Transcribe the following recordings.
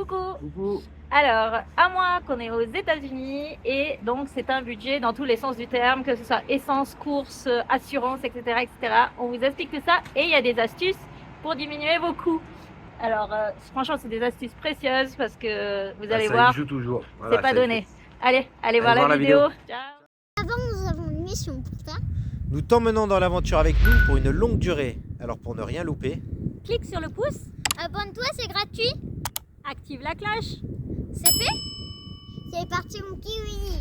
Coucou. Coucou. Alors, à moins qu'on est aux États-Unis et donc c'est un budget dans tous les sens du terme, que ce soit essence, courses, assurance, etc., etc. On vous explique tout ça et il y a des astuces pour diminuer vos coûts. Alors, franchement, c'est des astuces précieuses parce que vous allez Ça voir, y joue toujours. c'est Voilà, pas ça y donné. joue. Allez voir la vidéo. Ciao. Avant, nous avons une mission pour toi. Nous t'emmenons dans l'aventure avec nous pour une longue durée. Alors pour ne rien louper, Clique sur le pouce, Abonne-toi, c'est gratuit. active la cloche. C'est fait. C'est parti, mon kiwi.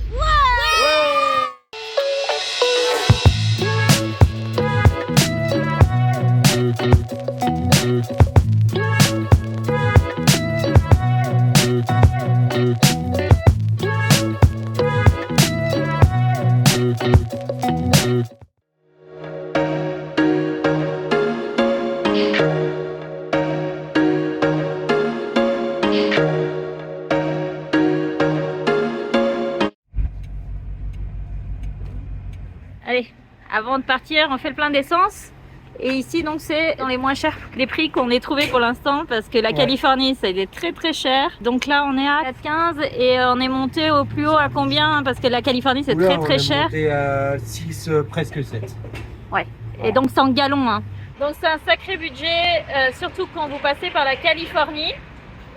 Allez, avant de partir, on fait le plein d'essence. Et ici, donc, c'est dans les moins chers des prix qu'on ait trouvé pour l'instant parce que la Californie, ça a été très très cher. Donc là, on est à 4,15 et on est monté au plus haut à combien? Parce que la Californie, c'est très très cher. On est monté à 6, presque 7. Ouais, et donc c'est en gallons. Hein. Donc c'est un sacré budget, surtout quand vous passez par la Californie.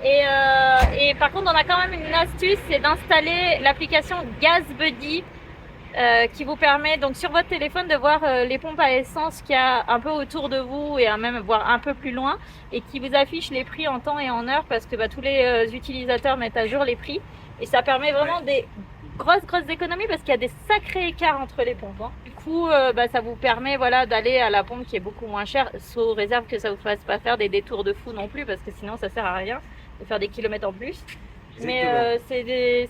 Et par contre, on a quand même une astuce, c'est d'installer l'application GasBuddy. Qui vous permet donc sur votre téléphone de voir les pompes à essence qu'il y a un peu autour de vous et même voir un peu plus loin et qui vous affiche les prix en temps et en heure parce que tous les utilisateurs mettent à jour les prix et ça permet vraiment des grosses économies parce qu'il y a des sacrés écarts entre les pompes. Hein. Du coup, ça vous permet d'aller à la pompe qui est beaucoup moins chère, sous réserve que ça vous fasse pas faire des détours de fou non plus parce que sinon ça sert à rien de faire des kilomètres en plus. Mais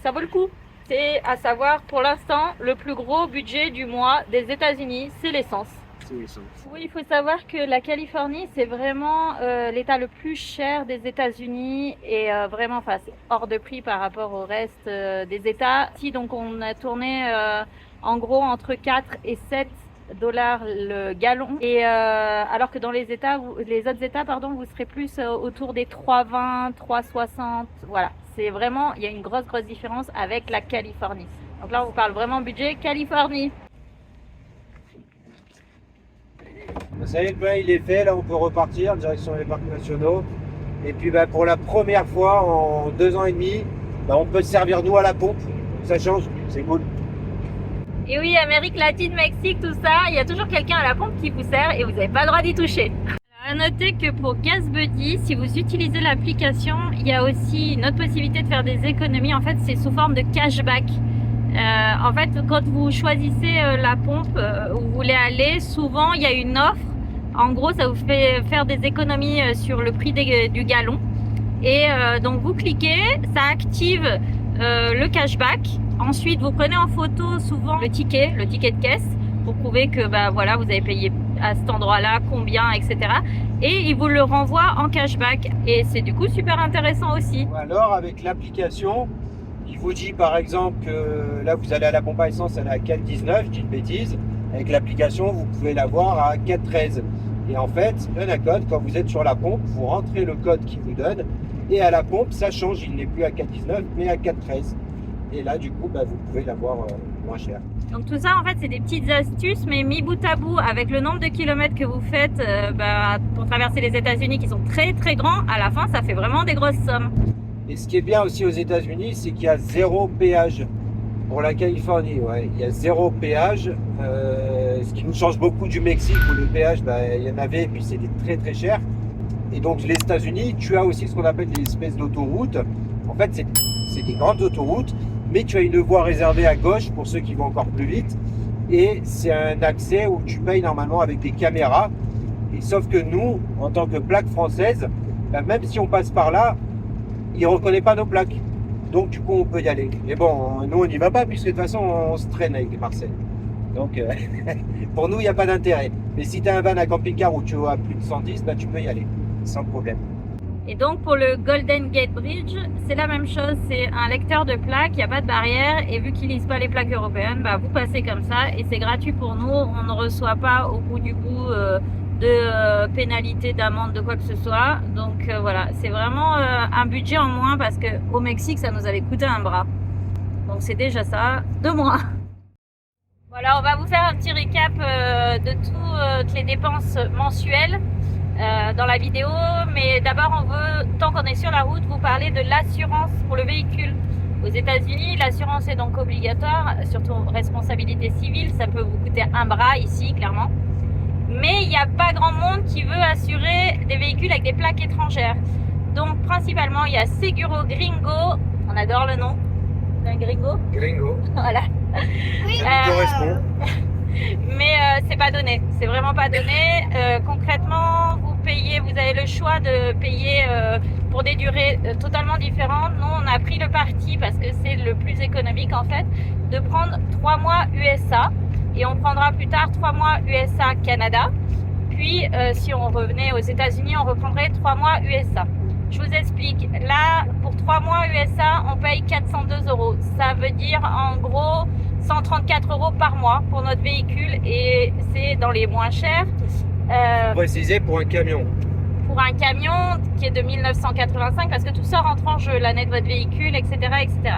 ça vaut le coup. C'est à savoir, pour l'instant, le plus gros budget du mois des États-Unis, c'est l'essence. Oui, il faut savoir que la Californie, c'est vraiment l'état le plus cher des États-Unis et vraiment, c'est hors de prix par rapport au reste des États. Ici, donc, on a tourné en gros entre 4 et 7 dollars le gallon et alors que dans les autres États, vous serez plus autour des 3,20, 3,60. Voilà, c'est vraiment, il y a une grosse différence avec la Californie. Donc là, on vous parle vraiment budget Californie. Ça y est, le plein il est fait. Là, on peut repartir en direction des parcs nationaux. Et puis, pour la première fois en 2 ans et demi, on peut se servir nous à la pompe. Ça change, c'est cool. Et oui, Amérique latine, Mexique, tout ça, il y a toujours quelqu'un à la pompe qui vous sert et vous n'avez pas le droit d'y toucher. Alors, à noter que pour GasBuddy, si vous utilisez l'application, il y a aussi une autre possibilité de faire des économies. En fait, c'est sous forme de cashback. En fait, quand vous choisissez la pompe où vous voulez aller, souvent il y a une offre. En gros, ça vous fait faire des économies sur le prix du gallon. Et donc vous cliquez, ça active le cashback. Ensuite, vous prenez en photo souvent le ticket de caisse pour prouver que vous avez payé à cet endroit-là, combien, etc. Et il vous le renvoie en cashback. Et c'est du coup super intéressant aussi. Alors, avec l'application, il vous dit par exemple que là, vous allez à la pompe à essence, elle est à 4,19, je dis une bêtise. Avec l'application, vous pouvez l'avoir à 4,13. Et en fait, donne un code. Quand vous êtes sur la pompe, vous rentrez le code qu'il vous donne. Et à la pompe, ça change. Il n'est plus à 4,19, mais à 4,13. Et là, du coup, vous pouvez l'avoir moins cher. Donc tout ça, en fait, c'est des petites astuces, mais mis bout à bout, avec le nombre de kilomètres que vous faites pour traverser les États-Unis, qui sont très très grands, à la fin, ça fait vraiment des grosses sommes. Et ce qui est bien aussi aux États-Unis, c'est qu'il y a 0 péage. Pour la Californie, il y a 0 péage. Ce qui nous change beaucoup du Mexique, où le péage, il y en avait, et puis c'était très très cher. Et donc les États-Unis, tu as aussi ce qu'on appelle des espèces d'autoroutes. En fait, c'est des grandes autoroutes, mais tu as une voie réservée à gauche pour ceux qui vont encore plus vite. Et c'est un accès où tu payes normalement avec des caméras. Et sauf que nous, en tant que plaque française, même si on passe par là, il ne reconnaît pas nos plaques. Donc du coup, on peut y aller. Mais bon, nous, on n'y va pas, puisque de toute façon, on se traîne avec Marcel. Donc pour nous, il n'y a pas d'intérêt. Mais si tu as un van à camping-car où tu as plus de 110, tu peux y aller, sans problème. Et donc pour le Golden Gate Bridge, c'est la même chose, c'est un lecteur de plaques, il n'y a pas de barrière et vu qu'ils lisent pas les plaques européennes, vous passez comme ça et c'est gratuit pour nous, on ne reçoit pas au bout du bout pénalité, d'amende, de quoi que ce soit. Donc voilà, c'est vraiment un budget en moins parce qu'au Mexique, ça nous avait coûté un bras. Donc c'est déjà ça, de moins. Voilà, on va vous faire un petit récap de toutes les dépenses mensuelles dans la vidéo. Mais d'abord, on veut, tant qu'on est sur la route, vous parler de l'assurance pour le véhicule. Aux États-Unis, l'assurance est donc obligatoire, surtout responsabilité civile. Ça peut vous coûter un bras ici, clairement. Mais il n'y a pas grand monde qui veut assurer des véhicules avec des plaques étrangères. Donc, principalement, il y a Seguro Gringo. On adore le nom. Un gringo. Gringo. Voilà. Oui, Ça nous correspond. Mais c'est pas donné, c'est vraiment pas donné. Concrètement, vous avez le choix de payer pour des durées totalement différentes. Nous, on a pris le parti, parce que c'est le plus économique en fait, de prendre 3 mois USA et on prendra plus tard 3 mois USA Canada. Puis si on revenait aux États-Unis, on reprendrait 3 mois USA. Je vous explique. Là, pour 3 mois USA, on paye 402 €. Ça veut dire en gros 134 € par mois pour notre véhicule et c'est dans les moins chers. Préciser pour un camion. Pour un camion qui est de 1985, parce que tout ça rentre en jeu, l'année de votre véhicule, etc. etc.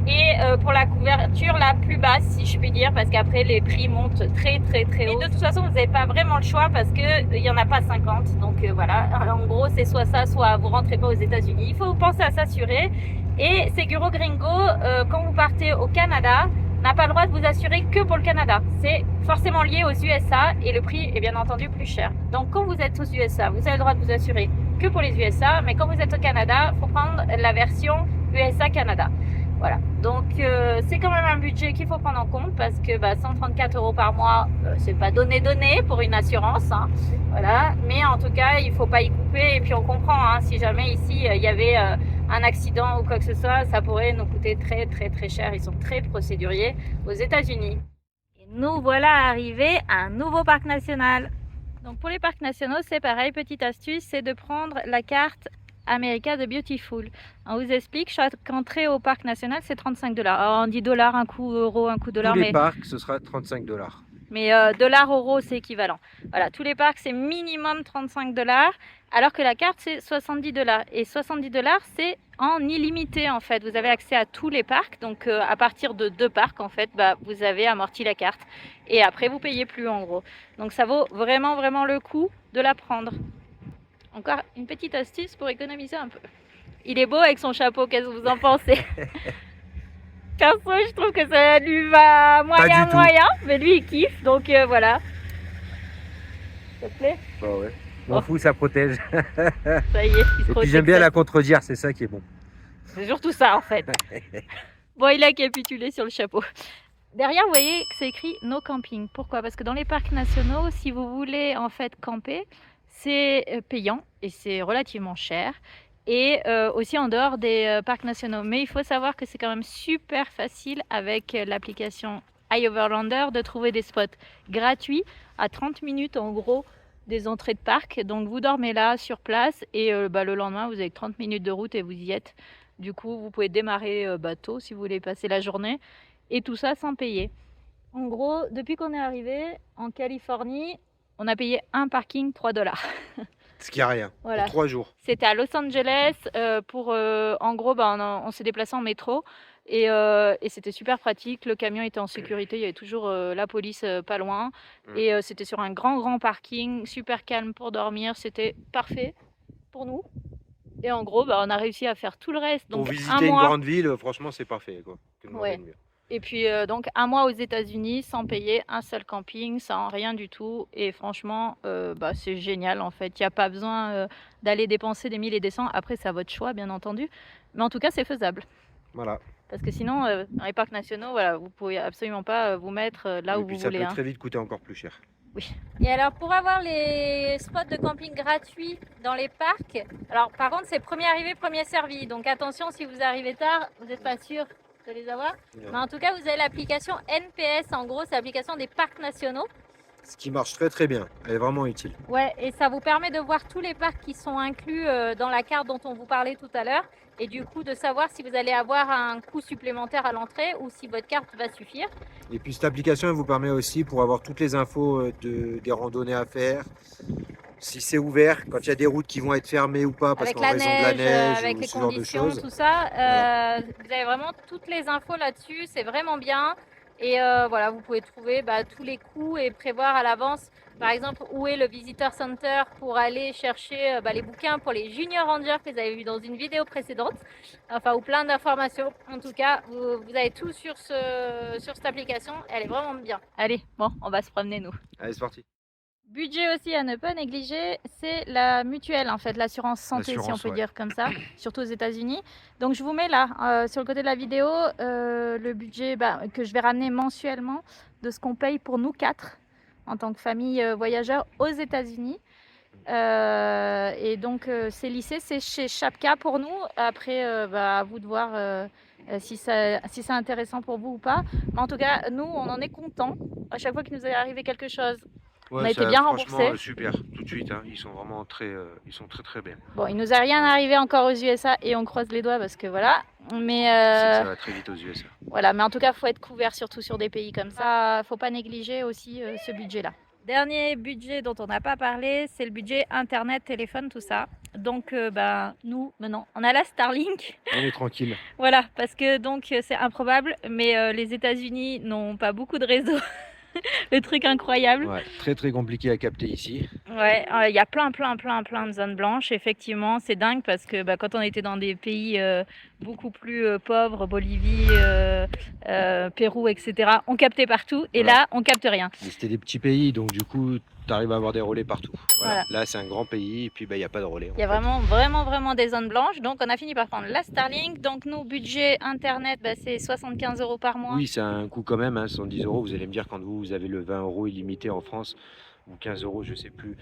Et pour la couverture la plus basse, si je puis dire, parce qu'après les prix montent très très très haut. Et de toute façon, vous n'avez pas vraiment le choix parce qu'il n'y en a pas 50. Donc voilà, en gros, c'est soit ça, soit vous rentrez pas aux États-Unis. Il faut penser à s'assurer. Et Seguro Gringo, quand vous partez au Canada, n'a pas le droit de vous assurer que pour le Canada. C'est forcément lié aux USA et le prix est bien entendu plus cher. Donc quand vous êtes aux USA, vous avez le droit de vous assurer que pour les USA, mais quand vous êtes au Canada, il faut prendre la version USA-Canada. Voilà, donc c'est quand même un budget qu'il faut prendre en compte parce que 134 € par mois, c'est pas donné pour une assurance, hein, voilà. Mais en tout cas, il faut pas y couper et puis on comprend, hein, si jamais ici il y avait un accident ou quoi que ce soit, ça pourrait nous coûter très très très cher. Ils sont très procéduriers aux États-Unis. Et nous voilà arrivés à un nouveau parc national. Donc pour les parcs nationaux, c'est pareil, petite astuce, c'est de prendre la carte America de Beautiful. On vous explique, chaque entrée au parc national, c'est 35 $. Alors on dit dollars, un coup euro, un coup dollar. Tous les parcs, ce sera 35 $. Mais dollars, euros, c'est équivalent. Voilà, tous les parcs, c'est minimum 35 $, alors que la carte, c'est 70 $. Et 70 $, c'est en illimité, en fait. Vous avez accès à tous les parcs. Donc, à partir de 2 parcs, en fait, vous avez amorti la carte. Et après, vous payez plus, en gros. Donc, ça vaut vraiment, vraiment le coup de la prendre. Encore une petite astuce pour économiser un peu. Il est beau avec son chapeau, qu'est-ce que vous en pensez? Perso, je trouve que ça lui va moyen, mais lui il kiffe, donc voilà. Ça te plaît? Bah ouais. M'en fous, ça protège. Ça y est, il se Et puis j'aime bien la contredire, c'est ça qui est bon. C'est surtout ça en fait. Bon, il a capitulé sur le chapeau. Derrière, vous voyez que c'est écrit no camping. Pourquoi? Parce que dans les parcs nationaux, si vous voulez en fait camper, c'est payant et c'est relativement cher. Et aussi en dehors des parcs nationaux. Mais il faut savoir que c'est quand même super facile avec l'application iOverlander de trouver des spots gratuits à 30 minutes en gros des entrées de parc. Donc vous dormez là sur place et le lendemain vous avez 30 minutes de route et vous y êtes. Du coup vous pouvez démarrer tôt si vous voulez passer la journée et tout ça sans payer. En gros, depuis qu'on est arrivé en Californie, on a payé un parking 3 $. Ce qui a rien. Voilà. Pour 3 jours. C'était à Los Angeles. En gros, on s'est déplacé en métro et c'était super pratique. Le camion était en sécurité. Il y avait toujours la police pas loin. Et c'était sur un grand parking, super calme pour dormir. C'était parfait pour nous. Et en gros, on a réussi à faire tout le reste. Donc, pour visiter une grande ville, franchement, c'est parfait, quoi. Ouais. Et puis donc 1 mois aux États-Unis sans payer un seul camping, sans rien du tout. Et franchement, c'est génial en fait. Il n'y a pas besoin d'aller dépenser des 1000 et des 100. Après, c'est à votre choix, bien entendu. Mais en tout cas, c'est faisable. Voilà. Parce que sinon, dans les parcs nationaux, voilà, vous ne pouvez absolument pas vous mettre là où vous voulez. Et puis ça peut très vite coûter encore plus cher. Oui. Et alors, pour avoir les spots de camping gratuits dans les parcs, alors par contre, c'est premier arrivé, premier servi. Donc attention, si vous arrivez tard, vous n'êtes pas sûr de les avoir. Mais en tout cas, vous avez l'application NPS. En gros, c'est l'application des parcs nationaux. Ce qui marche très très bien. Elle est vraiment utile. Ouais, et ça vous permet de voir tous les parcs qui sont inclus dans la carte dont on vous parlait tout à l'heure. et du coup de savoir si vous allez avoir un coût supplémentaire à l'entrée ou si votre carte va suffire. Et puis cette application, elle vous permet aussi pour avoir toutes les infos des randonnées à faire. Si c'est ouvert, quand il y a des routes qui vont être fermées ou pas, parce Avec qu'en la raison de la neige, neige avec ou les ce genre de conditions, choses. tout ça, Voilà. vous avez vraiment toutes les infos là-dessus, c'est vraiment bien. Et voilà, vous pouvez trouver tous les coûts et prévoir à l'avance, par exemple, où est le Visitor Center pour aller chercher les bouquins pour les junior rangers que vous avez vu dans une vidéo précédente. Enfin, ou plein d'informations. En tout cas, vous avez tout sur cette application. Elle est vraiment bien. Allez, bon, on va se promener nous. Allez, c'est parti. Budget aussi à ne pas négliger, c'est la mutuelle en fait, l'assurance santé si on peut dire comme ça, surtout aux États-Unis. Donc je vous mets là, sur le côté de la vidéo, le budget que je vais ramener mensuellement de ce qu'on paye pour nous 4 en tant que famille voyageurs aux États-Unis. Et donc c'est lissé, c'est chez Chapka pour nous. Après, à vous de voir si c'est intéressant pour vous ou pas. Mais en tout cas, nous, on en est contents. À chaque fois qu'il nous est arrivé quelque chose, on a été bien remboursé. Franchement, super, tout de suite. Hein. Ils sont vraiment très bien. Bon, il nous a rien arrivé encore aux USA et on croise les doigts parce que voilà. Mais Ça va très vite aux USA. voilà, mais en tout cas, faut être couvert surtout sur des pays comme ça. Faut pas négliger aussi ce budget-là. Dernier budget dont on n'a pas parlé, c'est le budget internet, téléphone, tout ça. Donc, nous, maintenant, on a la Starlink. On est tranquille. Voilà, parce que donc c'est improbable, mais les États-Unis n'ont pas beaucoup de réseaux. Le truc incroyable. Ouais, très compliqué à capter ici. Ouais, il y a plein de zones blanches. Effectivement, c'est dingue parce que quand on était dans des pays beaucoup plus pauvres, Bolivie, Pérou, etc., on captait partout. Et Voilà. là, on capte rien. C'était des petits pays, donc du coup, tu arrives à avoir des relais partout. Voilà. Voilà. Là, c'est un grand pays, et puis il n'y a pas de relais. Il y a vraiment des zones blanches. Donc, on a fini par prendre la Starlink. Donc, nous, budget internet, c'est 75 € par mois. Oui, c'est un coût quand même, hein, 110 €. Vous allez me dire, quand vous avez le 20 € illimité en France, ou 15 €, je sais plus.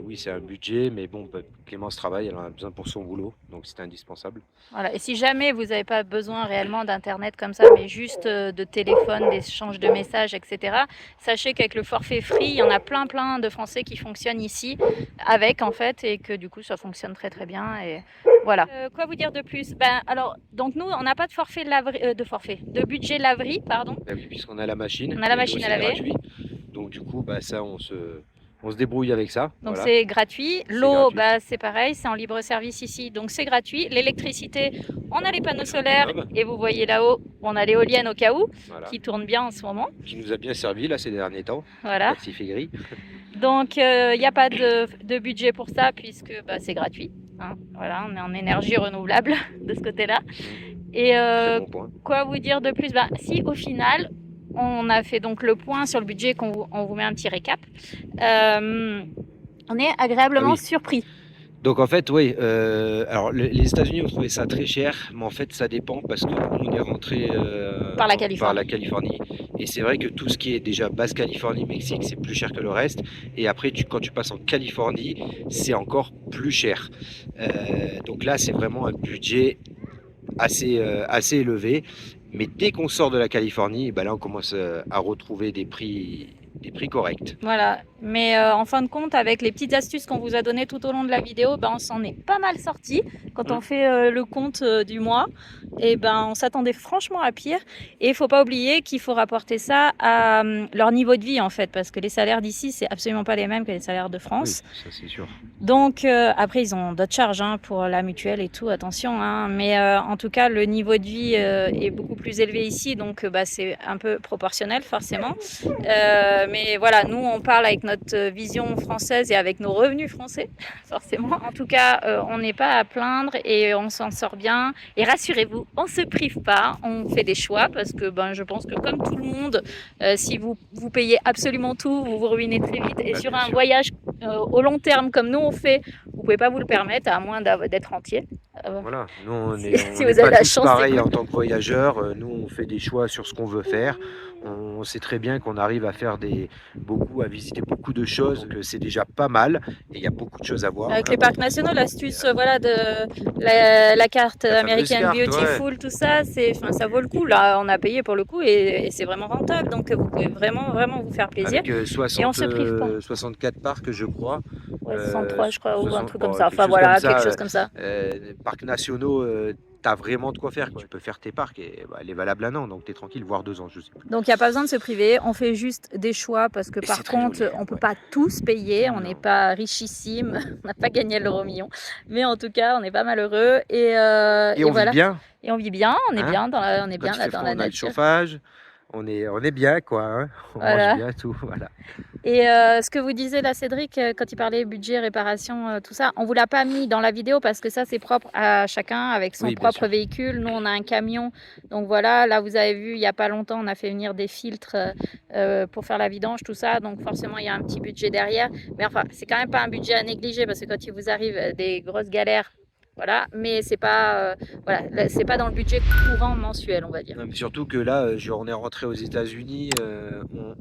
Oui, c'est un budget, mais bon, Clémence travaille, elle en a besoin pour son boulot, donc c'est indispensable. Voilà. Et si jamais vous n'avez pas besoin réellement d'internet comme ça, mais juste de téléphone, d'échange de messages, etc., sachez qu'avec le forfait free, il y en a plein de Français qui fonctionnent ici avec en fait, et que du coup ça fonctionne très bien. Et voilà. Quoi vous dire de plus? Alors, donc nous, on n'a pas de forfait de budget laverie, pardon. Ah oui, puisqu'on a la machine. On a la machine à laver. Gratuit. Donc du coup, ça, on se débrouille avec ça. Donc voilà. c'est gratuit. L'eau, gratuit. c'est pareil, c'est en libre service ici, donc c'est gratuit. L'électricité, on a les panneaux solaires et vous voyez là-haut, on a l'éolienne au cas où, Voilà. qui tourne bien en ce moment. Qui nous a bien servi là ces derniers temps. Voilà. Quand il fait gris. Donc il n'y a pas de budget pour ça puisque c'est gratuit. Hein. Voilà, on est en énergie renouvelable de ce côté-là. Et Très bon point. quoi vous dire de plus? Si au final, on a fait donc le point sur le budget, on vous met un petit récap. On est agréablement surpris. Donc en fait, oui, alors les États-Unis ont trouvé ça très cher, mais en fait ça dépend parce que nous on est rentré Par la Californie. Et c'est vrai que tout ce qui est déjà Basse-Californie, Mexique, c'est plus cher que le reste. Et après, quand tu passes en Californie, c'est encore plus cher. Donc là, c'est vraiment un budget assez élevé. Mais dès qu'on sort de la Californie, là on commence à retrouver des prix corrects. Voilà, mais en fin de compte, avec les petites astuces qu'on vous a données tout au long de la vidéo, on s'en est pas mal sorti quand on fait le compte du mois. Et on s'attendait franchement à pire. Et il faut pas oublier qu'il faut rapporter ça à leur niveau de vie en fait, parce que les salaires d'ici, c'est absolument pas les mêmes que les salaires de France. Oui, ça c'est sûr. Donc après, ils ont d'autres charges pour la mutuelle et tout, attention. Mais en tout cas, le niveau de vie est beaucoup plus élevé ici, donc c'est un peu proportionnel forcément. Mais voilà, nous on parle avec notre vision française et avec nos revenus français, forcément. En tout cas, on n'est pas à plaindre et on s'en sort bien. Et rassurez-vous, on se prive pas, on fait des choix parce que je pense que comme tout le monde, si vous payez absolument tout, vous vous ruinez très vite. Et sur un voyage au long terme comme nous on fait, vous pouvez pas vous le permettre à moins d'être entier. Voilà, nous on si est vous avez pas la tous chance, pareil en tant que voyageurs. Nous on fait des choix sur ce qu'on veut faire. On sait très bien qu'on arrive à faire à visiter beaucoup de choses, que c'est déjà pas mal et il y a beaucoup de choses à voir. Avec les parcs nationaux, l'astuce voilà, de la carte La fameuse American carte, Beautiful, tout ça, ça vaut le coup. Là, on a payé pour le coup et c'est vraiment rentable. Donc, vous pouvez vraiment, vraiment vous faire plaisir. Avec Et on se prive pas. 64 parcs, je crois. Ouais, 63, je crois, ou un 60, truc bon, comme ça. quelque Enfin, chose voilà, comme ça, quelque chose comme ça. Parcs nationaux, t'as vraiment de quoi faire. Tu peux faire tes parcs et elle est valable 1 an, donc t'es tranquille, voire 2 ans, je sais plus. Donc, il n'y a pas besoin de se priver. On fait juste des choix parce que, Et par c'est très contre, joli, on ne peut ouais. pas tous payer. On Non. n'est pas richissime. On n'a pas gagné l'euro million. Mais en tout cas, on est pas malheureux. Et Et on voilà. vit bien. Et on vit bien. On est Hein, bien on est quand bien il là fait dans froid, la on a le nature. chauffage. On est bien, quoi. Hein. On Voilà. mange bien, tout. Voilà. Et ce que vous disiez là, Cédric, quand il parlait budget, réparation, tout ça, on vous l'a pas mis dans la vidéo parce que ça, c'est propre à chacun avec son Oui, bien propre sûr. véhicule. Nous, on a un camion. Donc voilà, là, vous avez vu, il n'y a pas longtemps, on a fait venir des filtres pour faire la vidange, tout ça. Donc forcément, il y a un petit budget derrière. Mais enfin, c'est quand même pas un budget à négliger parce que quand il vous arrive des grosses galères, voilà, mais c'est pas, voilà, c'est pas dans le budget courant mensuel, on va dire. Non, mais surtout que là, on est rentré aux États-Unis,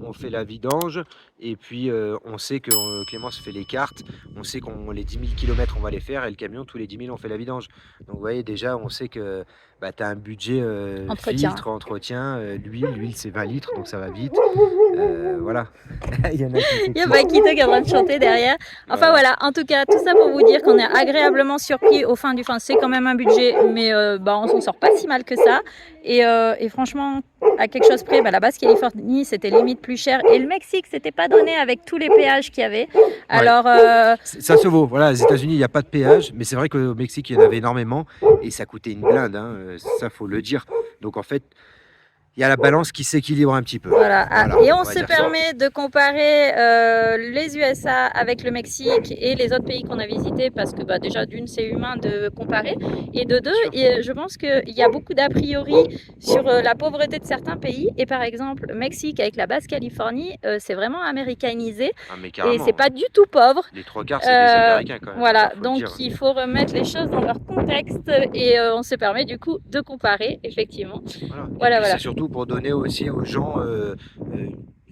on fait la vidange, et puis on sait que Clémence fait les cartes, on sait qu'on les 10 000 km on va les faire, et le camion, tous les 10 000 on fait la vidange. Donc vous voyez, déjà, on sait que tu as un budget Entretien. filtre, entretien, l'huile c'est 20 litres, donc ça va vite. Voilà. Il y en a qui Il y a Bakito qui est en train de chanter derrière. Enfin voilà, en tout cas, tout ça pour vous dire qu'on est agréablement surpris au fin du fin. C'est quand même un budget, mais on s'en sort pas si mal que ça. Et franchement, à quelque chose près, la base Californie, c'était limite plus cher. Et le Mexique, c'était pas donné avec tous les péages qu'il y avait. Alors, ça se vaut. Voilà, aux États-Unis, il n'y a pas de péage, mais c'est vrai qu'au Mexique, il y en avait énormément et ça coûtait une blinde. Hein, ça, faut le dire. Donc en fait, il y a la balance qui s'équilibre un petit peu. Voilà. Et on va se dire permet de comparer les USA avec le Mexique et les autres pays qu'on a visités parce que déjà d'une c'est humain de comparer et de deux je pense qu'il y a beaucoup d'a priori sur la pauvreté de certains pays et par exemple le Mexique avec la basse Californie c'est vraiment américanisé et c'est pas du tout pauvre. Les 3/4 c'est des Américains quand même. Voilà, donc il faut remettre les choses dans leur contexte et on se permet du coup de comparer effectivement. Voilà. C'est surtout pour donner aussi aux gens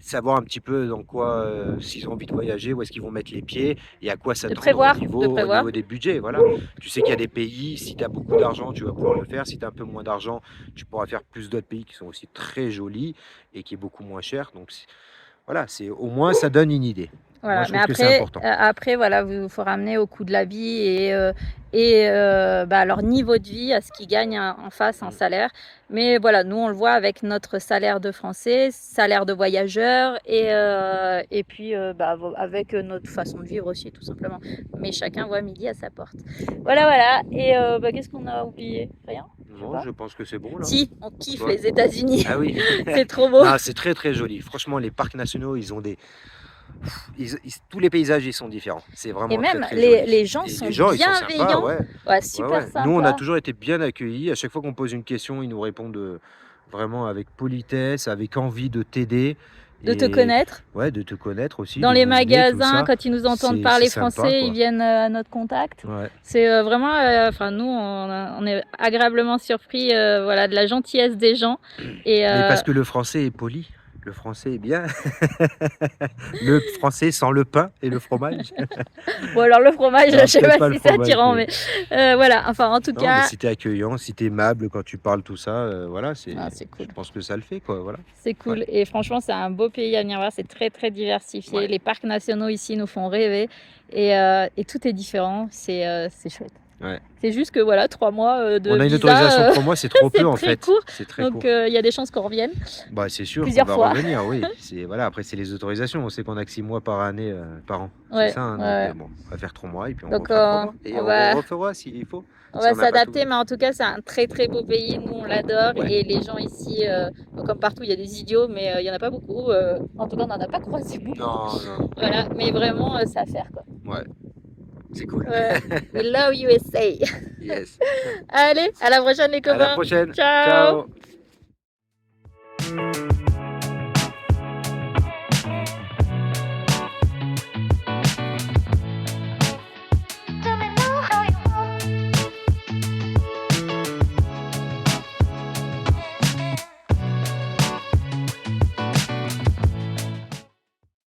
savoir un petit peu dans quoi, s'ils ont envie de voyager, où est-ce qu'ils vont mettre les pieds et à quoi ça tourne au niveau des budgets. Voilà. Tu sais qu'il y a des pays, si tu as beaucoup d'argent, tu vas pouvoir le faire. Si tu as un peu moins d'argent, tu pourras faire plus d'autres pays qui sont aussi très jolis et qui est beaucoup moins cher. Donc voilà, au moins ça donne une idée. Voilà, moi, mais après, voilà, il faut ramener au coût de la vie et à leur niveau de vie, à ce qu'ils gagnent en face en salaire. Mais voilà, nous, on le voit avec notre salaire de Français, salaire de voyageurs et puis avec notre façon de vivre aussi, tout simplement. Mais chacun voit midi à sa porte. Voilà. Et qu'est-ce qu'on a oublié? Rien? Non, je pense que c'est bon là. Si, on kiffe les États-Unis. Ah oui. C'est trop beau. C'est très très joli. Franchement, les parcs nationaux, ils ont tous les paysages ils sont différents. C'est vraiment et même très, très les gens sont bienveillants. Ouais, super sympa. Nous, on a toujours été bien accueillis. À chaque fois qu'on pose une question, ils nous répondent vraiment avec politesse, avec envie de t'aider. De te connaître. Ouais, de te connaître aussi. Dans les magasins, quand ils nous entendent parler français, ils viennent à notre contact. Ouais. C'est vraiment, nous, on est agréablement surpris de la gentillesse des gens. Mais parce que le français est poli. Le français est bien. Le français sans le pain et le fromage. Bon, alors le fromage, je sais pas si c'est attirant, mais voilà. Enfin, en tout cas. Mais si t'es accueillant, si t'es aimable quand tu parles tout ça, voilà, c'est cool. Je pense que ça le fait, quoi. Voilà. C'est cool. Ouais. Et franchement, c'est un beau pays à venir voir. C'est très, très diversifié. Ouais. Les parcs nationaux ici nous font rêver. Et tout est différent. C'est chouette. Ouais. C'est juste que 3 mois de on a une visa, autorisation de 3 mois, c'est trop peu en fait. C'est très court. Donc il y a des chances qu'on revienne. C'est sûr plusieurs qu'on fois. Va revenir, oui. Après c'est les autorisations, on sait qu'on a que 6 mois par année, par an. Ouais, c'est ça, hein, donc, on va faire 3 mois et puis on donc, refera 3 mois. Et on refera s'il faut. On va s'adapter, mais en tout cas c'est un très très beau pays, nous on l'adore et les gens ici, comme partout il y a des idiots, mais il n'y en a pas beaucoup. En tout cas on n'en a pas croisé beaucoup. Non. Voilà, mais vraiment c'est à faire quoi. Ouais. C'est cool. We love USA. Yes. Allez, à la prochaine les copains. À la prochaine. Ciao.